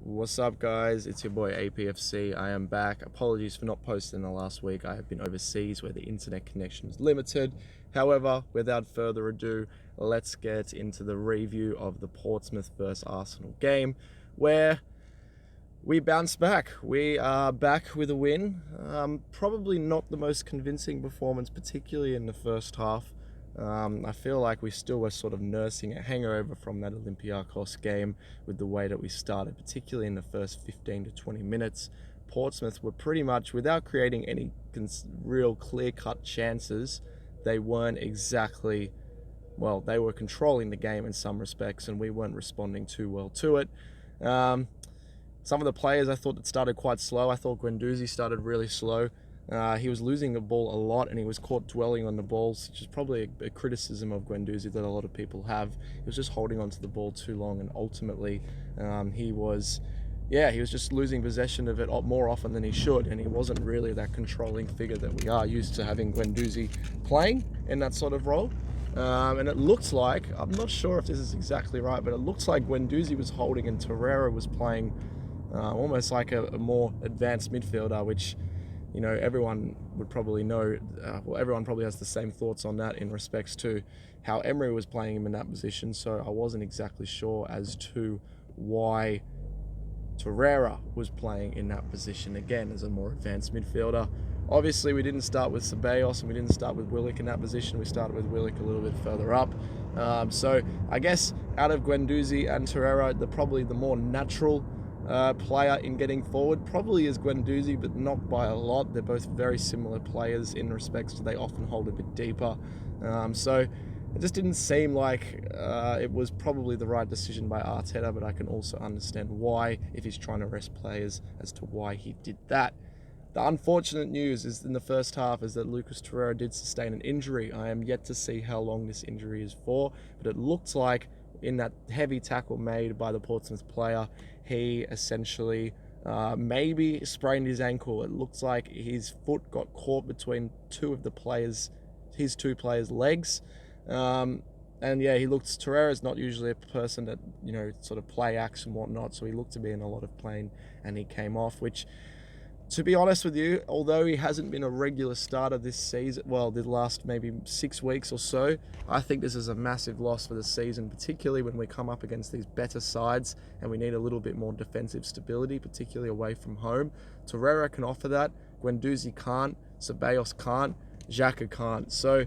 What's up, guys? It's your boy APFC. I am back. Apologies for not posting the last week. I have been overseas where the internet connection is limited. However, without further ado, let's get into the review of the Portsmouth vs Arsenal game, where we bounced back. We are back with a win. Probably not the most convincing performance, particularly in the first half. I feel like we still were sort of nursing a hangover from that Olympiacos game with the way that we started, particularly in the first 15 to 20 minutes. Portsmouth were pretty much, without creating any real clear-cut chances, they weren't exactly, well, they were controlling the game in some respects, and we weren't responding too well to it. Some of the players I thought that started quite slow. I thought Guendouzi started really slow. He was losing the ball a lot, and he was caught dwelling on the balls, which is probably a criticism of Guendouzi that a lot of people have. He was just holding onto the ball too long, and ultimately he was just losing possession of it more often than he should, and he wasn't really that controlling figure that we are used to having Guendouzi playing in that sort of role. And it looks like, I'm not sure if this is exactly right, but it looks like Guendouzi was holding and Torreira was playing almost like a more advanced midfielder, which, you know, everyone would probably know. Everyone probably has the same thoughts on that in respects to how Emery was playing him in that position. So I wasn't exactly sure as to why Torreira was playing in that position again as a more advanced midfielder. Obviously, we didn't start with Ceballos and we didn't start with Willock in that position. We started with Willock a little bit further up. So I guess out of Guendouzi and Torreira, probably the more natural player in getting forward probably is Guendouzi, but not by a lot. They're both very similar players in respects to they often hold a bit deeper. So it just didn't seem like it was probably the right decision by Arteta, but I can also understand why, if he's trying to rest players, as to why he did that. The unfortunate news is in the first half is that Lucas Torreira did sustain an injury. I am yet to see how long this injury is for, but it looked like in that heavy tackle made by the Portsmouth player, he essentially maybe sprained his ankle. It looks like his foot got caught between his two players' legs. And yeah, Torreira's not usually a person that, you know, sort of play acts and whatnot, so he looked to be in a lot of pain and he came off, which, to be honest with you, although he hasn't been a regular starter this season, well, the last maybe 6 weeks or so, I think this is a massive loss for the season, particularly when we come up against these better sides and we need a little bit more defensive stability, particularly away from home. Torreira can offer that. Guendouzi can't. Ceballos can't. Xhaka can't. So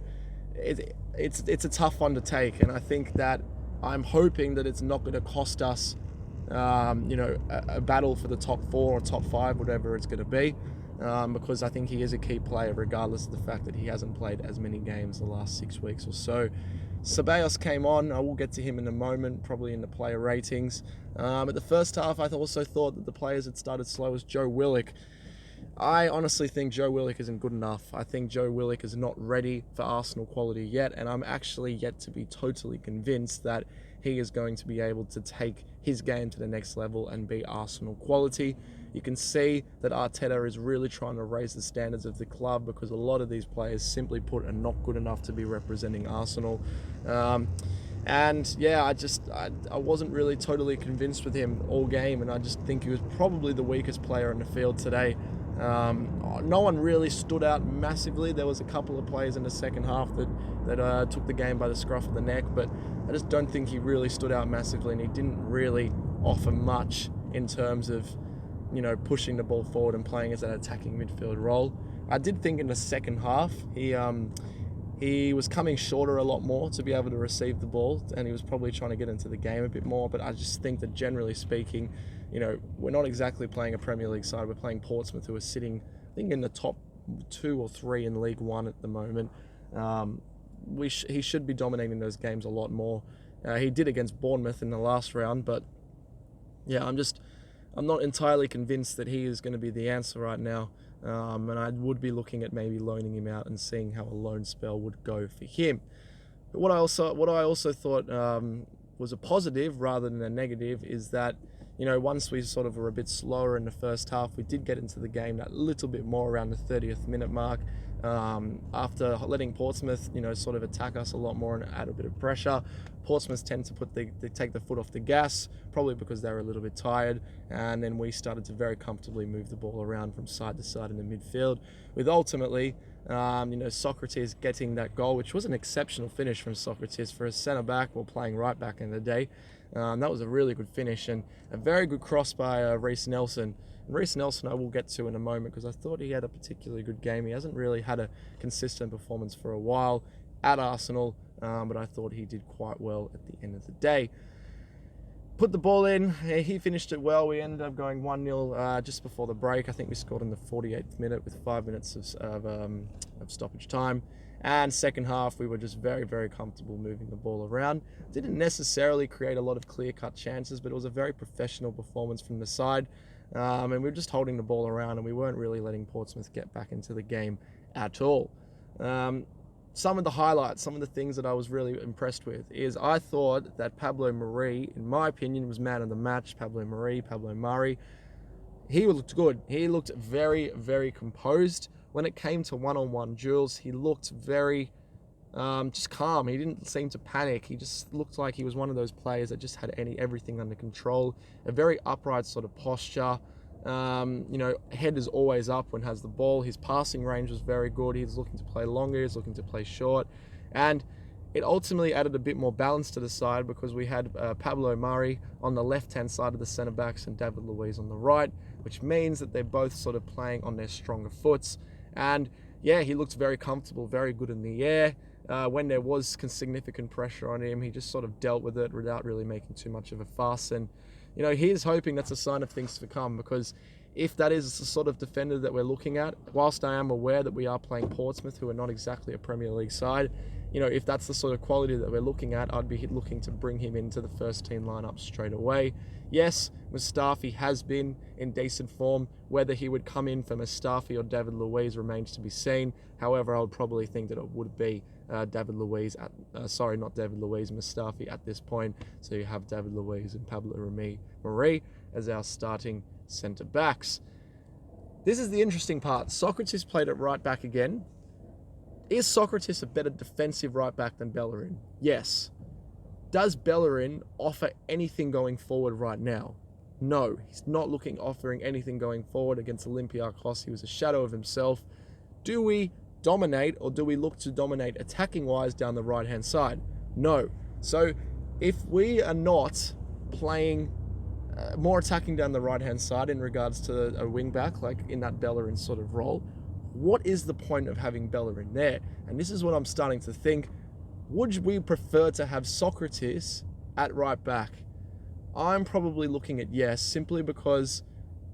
it's a tough one to take, and I think that I'm hoping that it's not going to cost us a battle for the top 4 or top 5, whatever it's going to be, because I think he is a key player regardless of the fact that he hasn't played as many games the last 6 weeks or so. Ceballos came on. I will get to him in a moment, probably in the player ratings. At the first half, I also thought that the players that started slow was Joe Willock. I honestly think Joe Willock isn't good enough. I think Joe Willock is not ready for Arsenal quality yet, and I'm actually yet to be totally convinced that he is going to be able to take his game to the next level and be Arsenal quality. You can see that Arteta is really trying to raise the standards of the club, because a lot of these players, simply put, are not good enough to be representing Arsenal. And yeah, I wasn't really totally convinced with him all game, and I just think he was probably the weakest player in the field today. No one really stood out massively. There was a couple of players in the second half that took the game by the scruff of the neck, but I just don't think he really stood out massively, and he didn't really offer much in terms of, you know, pushing the ball forward and playing as an attacking midfield role. I did think in the second half he was coming shorter a lot more to be able to receive the ball, and he was probably trying to get into the game a bit more, but I just think that generally speaking, you know, we're not exactly playing a Premier League side. We're playing Portsmouth, who are sitting, I think, in the top 2 or 3 in League One at the moment. He should be dominating those games a lot more. He did against Bournemouth in the last round, but yeah, I'm not entirely convinced that he is going to be the answer right now. And I would be looking at maybe loaning him out and seeing how a loan spell would go for him. But what I also thought was a positive rather than a negative is that, you know, once we sort of were a bit slower in the first half, we did get into the game that little bit more around the 30th minute mark. After letting Portsmouth, sort of attack us a lot more and add a bit of pressure, Portsmouth tend to they take the foot off the gas, probably because they're a little bit tired, and then we started to very comfortably move the ball around from side to side in the midfield, with ultimately, Socrates getting that goal, which was an exceptional finish from Socrates for a centre-back while playing right back in the day. That was a really good finish and a very good cross by Reece Nelson. And Reece Nelson I will get to in a moment, because I thought he had a particularly good game. He hasn't really had a consistent performance for a while at Arsenal, but I thought he did quite well at the end of the day. Put the ball in, he finished it well. We ended up going 1-0 just before the break. I think we scored in the 48th minute with 5 minutes of stoppage time. And second half, we were just very, very comfortable moving the ball around. Didn't necessarily create a lot of clear-cut chances, but it was a very professional performance from the side. And we were just holding the ball around, and we weren't really letting Portsmouth get back into the game at all. Some of the highlights, some of the things that I was really impressed with is I thought that Pablo Mari, in my opinion, was man of the match. Pablo Murray. He looked good. He looked very, very composed. When it came to one-on-one duels, he looked very just calm. He didn't seem to panic. He just looked like he was one of those players that just had everything under control. A very upright sort of posture. Head is always up when has the ball. His passing range was very good. He was looking to play longer. He was looking to play short. And it ultimately added a bit more balance to the side, because we had Pablo Mari on the left-hand side of the centre-backs and David Luiz on the right, which means that they're both sort of playing on their stronger foots. And yeah, he looked very comfortable, very good in the air. When there was significant pressure on him, he just sort of dealt with it without really making too much of a fuss. And he's hoping that's a sign of things to come, because if that is the sort of defender that we're looking at, whilst I am aware that we are playing Portsmouth, who are not exactly a Premier League side, if that's the sort of quality that we're looking at, I'd be looking to bring him into the first team lineup straight away. Yes, Mustafi has been in decent form. Whether he would come in for Mustafi or David Luiz remains to be seen. However, I would probably think that it would be Mustafi at this point. So you have David Luiz and Pablo Mari as our starting centre-backs. This is the interesting part. Socrates played at right back again. Is Socrates a better defensive right back than Bellerin? Yes. Does Bellerin offer anything going forward right now? No, he's not offering anything going forward against Olympiacos. He was a shadow of himself. Do we dominate, or do we look to dominate attacking-wise down the right-hand side? No. So if we are not playing more attacking down the right-hand side in regards to a wing-back, like in that Bellerin sort of role, what is the point of having Bellerin there? And this is what I'm starting to think. Would we prefer to have Socrates at right back? I'm probably looking at yes, simply because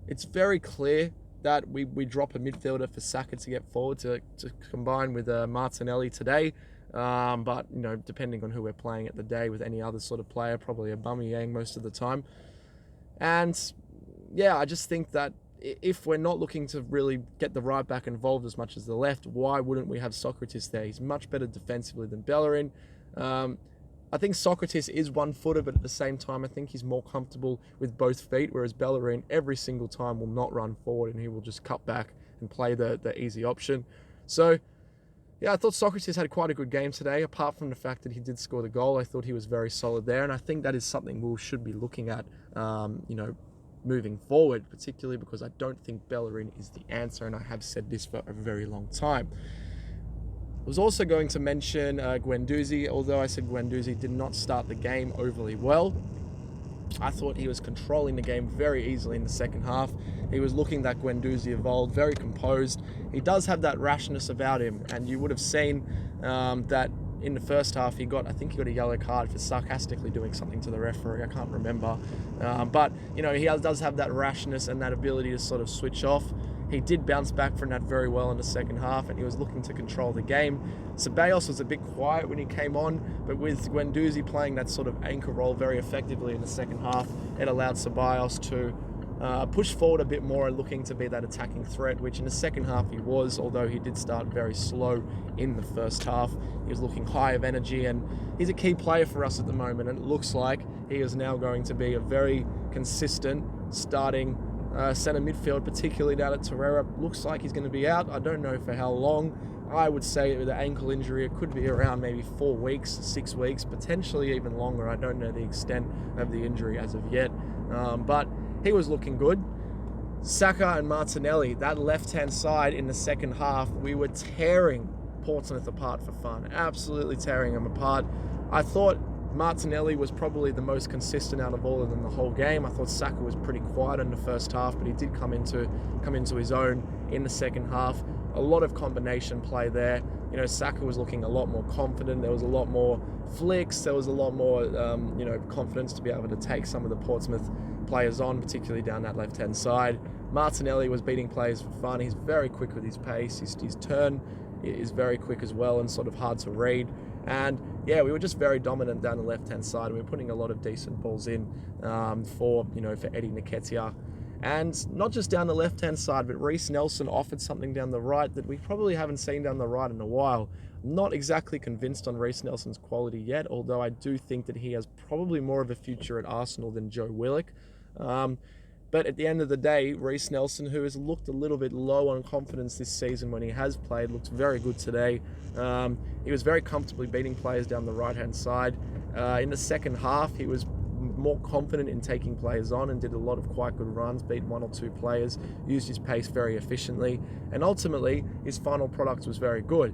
it's very clear that we drop a midfielder for Saka to get forward to combine with Martinelli today. But, depending on who we're playing at the day with any other sort of player, probably Aubameyang most of the time. And yeah, I just think that if we're not looking to really get the right back involved as much as the left, why wouldn't we have Socrates there? He's much better defensively than Bellerin. I think Socrates is one-footer, but at the same time, I think he's more comfortable with both feet, whereas Bellerin every single time will not run forward and he will just cut back and play the easy option. So yeah, I thought Socrates had quite a good game today. Apart from the fact that he did score the goal, I thought he was very solid there, and I think that is something we should be looking at, moving forward, particularly because I don't think Bellerin is the answer, and I have said this for a very long time. I was also going to mention Guendouzi. Although I said Guendouzi did not start the game overly well, I thought he was controlling the game very easily in the second half. He was looking that Guendouzi evolved, very composed. He does have that rashness about him, and you would have seen that in the first half, I think he got a yellow card for sarcastically doing something to the referee. I can't remember. But he does have that rashness and that ability to sort of switch off. He did bounce back from that very well in the second half, and he was looking to control the game. Ceballos was a bit quiet when he came on, but with Guendouzi playing that sort of anchor role very effectively in the second half, it allowed Ceballos to push forward a bit more and looking to be that attacking threat, which in the second half he was, although he did start very slow in the first half. He was looking high of energy, and he's a key player for us at the moment, and it looks like he is now going to be a very consistent starting centre midfield, particularly down at Torreira. Looks like he's going to be out. I don't know for how long, I would say with the ankle injury, it could be around maybe 4 weeks, 6 weeks, potentially even longer. I don't know the extent of the injury as of yet, but he was looking good. Saka and Martinelli, that left-hand side in the second half, we were tearing Portsmouth apart for fun, absolutely tearing them apart. I thought Martinelli was probably the most consistent out of all of them the whole game. I thought Saka was pretty quiet in the first half, but he did come into his own in the second half. A lot of combination play there. You know, Saka was looking a lot more confident. There was a lot more flicks. There was a lot more, confidence to be able to take some of the Portsmouth players on, particularly down that left-hand side. Martinelli was beating players for fun. He's very quick with his pace. His turn is very quick as well and sort of hard to read. And yeah, we were just very dominant down the left-hand side. We were putting a lot of decent balls in for Eddie Nketiah. And not just down the left-hand side, but Reiss Nelson offered something down the right that we probably haven't seen down the right in a while. Not exactly convinced on Reiss Nelson's quality yet, although I do think that he has probably more of a future at Arsenal than Joe Willock. But at the end of the day, Reiss Nelson, who has looked a little bit low on confidence this season when he has played, looked very good today. He was very comfortably beating players down the right-hand side. In the second half, he was more confident in taking players on and did a lot of quite good runs, beat 1 or 2 players, used his pace very efficiently, and ultimately his final product was very good.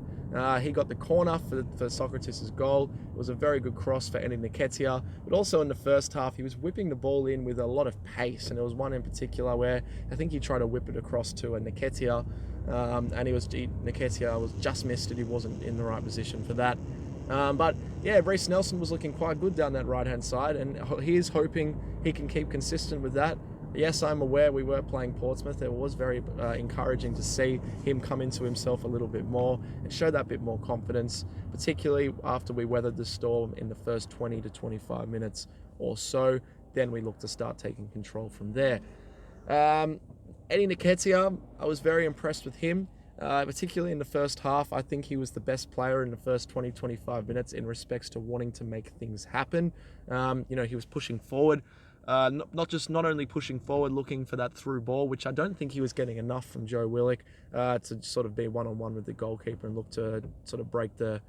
He got the corner for Socrates' goal. It was a very good cross for Eddie Nketiah, but also in the first half he was whipping the ball in with a lot of pace, and there was one in particular where I think he tried to whip it across to a Nketiah, and Nketiah was just missed it. He wasn't in the right position for that. But yeah, Reiss Nelson was looking quite good down that right-hand side, and he is hoping he can keep consistent with that. Yes, I'm aware we were playing Portsmouth. It was very encouraging to see him come into himself a little bit more and show that bit more confidence, particularly after we weathered the storm in the first 20 to 25 minutes or so. Then we looked to start taking control from there. Eddie Nketiah, I was very impressed with him. Particularly in the first half. I think he was the best player in the first 20-25 minutes in respects to wanting to make things happen. He was pushing forward, not only pushing forward, looking for that through ball, which I don't think he was getting enough from Joe Willock to sort of be one-on-one with the goalkeeper and look to sort of break the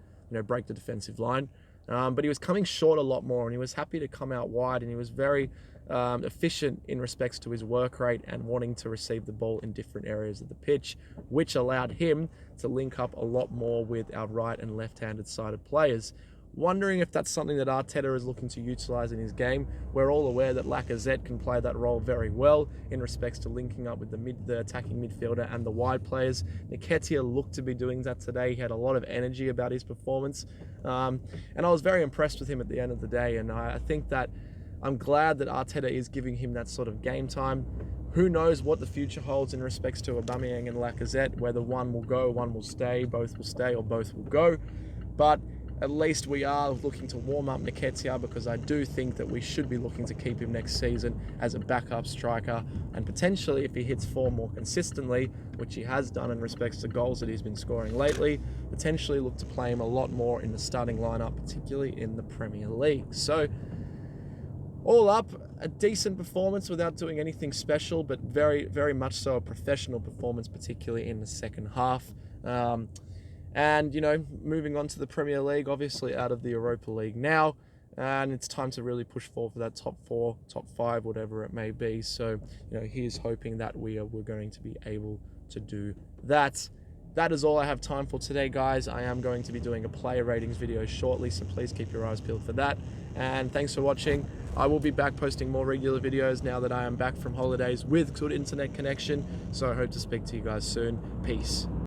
defensive line. But he was coming short a lot more, and he was happy to come out wide, and he was very efficient in respects to his work rate and wanting to receive the ball in different areas of the pitch, which allowed him to link up a lot more with our right and left-handed sided players. Wondering if that's something that Arteta is looking to utilise in his game. We're all aware that Lacazette can play that role very well in respects to linking up with the attacking midfielder and the wide players. Nketiah looked to be doing that today. He had a lot of energy about his performance, and I was very impressed with him at the end of the day, and I think that I'm glad that Arteta is giving him that sort of game time. Who knows what the future holds in respects to Aubameyang and Lacazette, whether one will go, one will stay, both will stay, or both will go. But at least we are looking to warm up Nketiah, because I do think that we should be looking to keep him next season as a backup striker, and potentially if he hits form more consistently, which he has done in respects to goals that he's been scoring lately, potentially look to play him a lot more in the starting lineup, particularly in the Premier League. So all up, a decent performance without doing anything special, but very, very much so a professional performance, particularly in the second half. And, moving on to the Premier League, obviously out of the Europa League now, and it's time to really push forward for that top 4, top 5, whatever it may be. So, here's hoping that we're going to be able to do that. That is all I have time for today, guys. I am going to be doing a player ratings video shortly, so please keep your eyes peeled for that. And thanks for watching. I will be back posting more regular videos now that I am back from holidays with good internet connection. So I hope to speak to you guys soon. Peace.